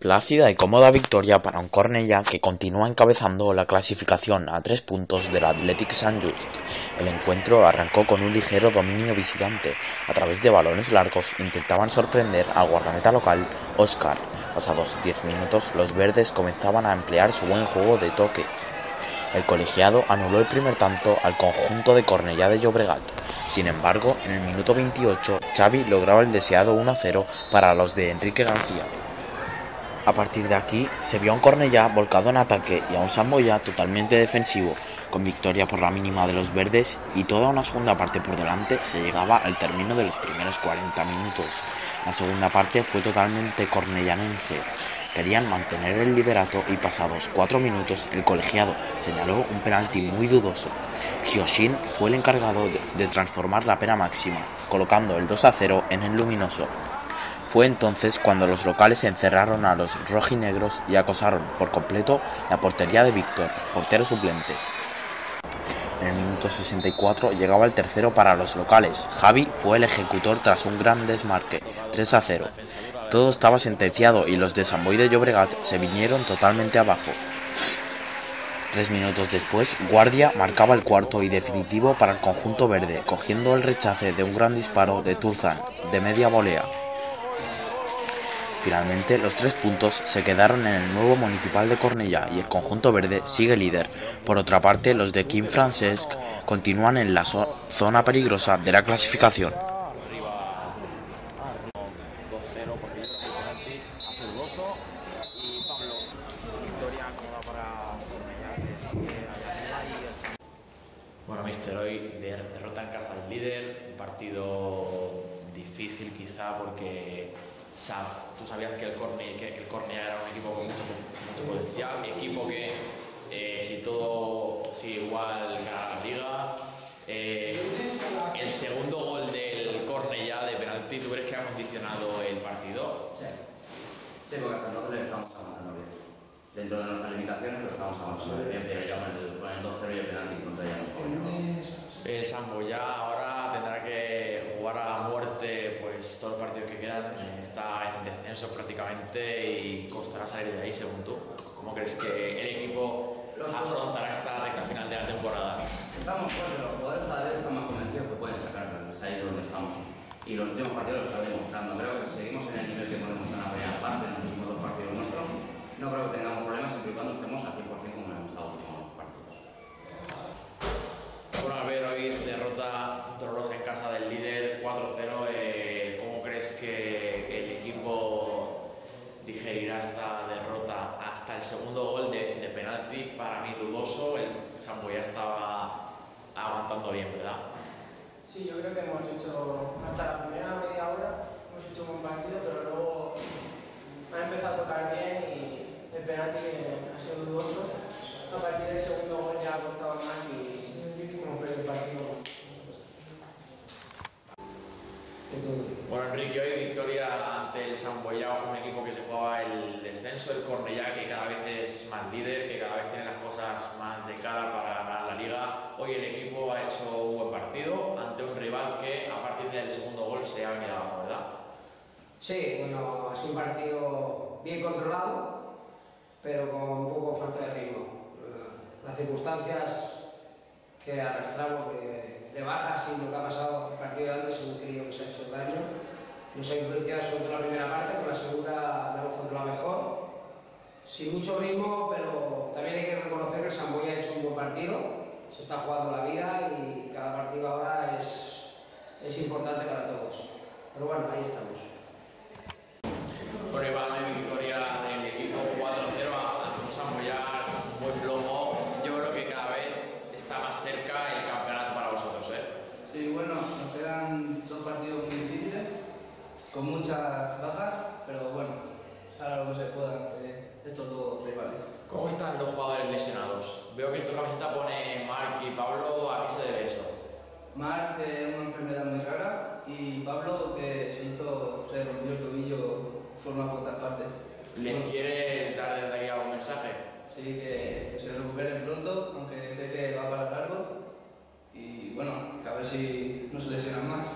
Plácida y cómoda victoria para un Cornellà que continúa encabezando la clasificación a 3 puntos del Athletic Sant Just. El encuentro arrancó con un ligero dominio visitante. A través de balones largos intentaban sorprender al guardameta local, Óscar. Pasados 10 minutos, los verdes comenzaban a emplear su buen juego de toque. El colegiado anuló el primer tanto al conjunto de Cornellà de Llobregat. Sin embargo, en el minuto 28, Xavi lograba el deseado 1-0 para los de Enrique García. A partir de aquí, se vio a un Cornellà volcado en ataque y a un Santboià totalmente defensivo. Con victoria por la mínima de los verdes y toda una segunda parte por delante, se llegaba al término de los primeros 40 minutos. La segunda parte fue totalmente cornellanense. Querían mantener el liderato y pasados 4 minutos el colegiado señaló un penalti muy dudoso. Hyoshin fue el encargado de transformar la pena máxima, colocando el 2-0 en el luminoso. Fue entonces cuando los locales encerraron a los rojinegros y acosaron por completo la portería de Víctor, portero suplente. En el minuto 64 llegaba el tercero para los locales. Javi fue el ejecutor tras un gran desmarque, 3-0. Todo estaba sentenciado y los de Sant Boi de Llobregat se vinieron totalmente abajo. 3 minutos después, Guardia marcaba el cuarto y definitivo para el conjunto verde, cogiendo el rechace de un gran disparo de Turzan, de media volea. Finalmente, los 3 puntos se quedaron en el nuevo Municipal de Cornellà y el conjunto verde sigue líder. Por otra parte, los de Quim Francesc continúan en la zona peligrosa de la clasificación. Bueno, mister, hoy derrota en casa del líder, un partido difícil quizá porque tú sabías que el Cornellà era un equipo con mucho potencial, mi equipo que si todo sigue igual gana la liga. El segundo gol del Cornellà de penalti, ¿tú crees que ha condicionado el partido? Sí, porque hasta nosotros le estamos avanzando bien. Dentro de nuestras limitaciones lo estamos avanzando bien, pero ya con el 2-0 y el penalti contra ya nos podemos. El Santboià ahora tendrá que jugar a la muerte pues todos los partidos que quedan, está en descenso prácticamente y costará salir de ahí según tú. ¿Cómo crees que el equipo afrontará esta recta final de la temporada? Estamos fuertes, los jugadores cada vez están más convencidos que pueden sacarlo, ahí donde estamos. Y los últimos partidos lo están demostrando. Creo que si seguimos en el nivel que ponemos en la primera parte, en los últimos 2 partidos nuestros, no creo que tengamos problemas siempre y cuando estemos al 100% como hemos estado en los últimos partidos. Bueno, a ver, hoy derrota dolorosa en casa del líder, 4-0. ¿Cómo crees que el equipo digerirá esta derrota? Hasta el segundo gol de penalti, para mí dudoso, el Santboià estaba aguantando bien, ¿verdad? Sí, yo creo que hemos hecho, hasta la primera media hora, hemos hecho un buen partido, pero luego han empezado a tocar bien y el penalti ha sido dudoso. A partir del segundo gol ya ha costado más y hemos perdido el partido. Bueno, Enrique, hoy victoria ante el Santboià, un equipo que se jugaba el descenso, el Cornellà que cada vez es más líder, que cada vez tiene las cosas más de cara para ganar la liga. Hoy el equipo ha hecho un buen partido ante un rival que a partir del segundo gol se ha venido abajo, ¿verdad? Sí, bueno, ha sido un partido bien controlado, pero con un poco falta de ritmo. Las circunstancias que arrastramos de bajas y lo que ha pasado el partido de antes, un crío que se ha hecho daño, nos ha influenciado sobre todo la primera parte, pero la segunda la hemos controlado mejor, sin mucho ritmo, pero también hay que reconocer que el Santboià ha hecho un buen partido, se está jugando la vida y cada partido ahora es importante para todos. Pero bueno, ahí estamos. Bueno, Iván, hoy victoria del equipo 4-0 ante un Santboià muy flojo. Yo creo que cada vez está más cerca el campeonato para vosotros, ¿eh? Sí, bueno, nos quedan 2 partidos muy difíciles, con muchas bajas, pero bueno, hará lo que se pueda ante estos 2 rivales. ¿Cómo están los jugadores lesionados? Veo que en tu camiseta pone Marc y Pablo, ¿a qué se debe eso? Marc es una enfermedad muy rara y Pablo que se rompió el tobillo forma por todas partes. ¿Les quieres dar desde aquí algún mensaje? Sí, que se recuperen pronto, aunque sé que va para largo y bueno, a ver si no se lesionan más.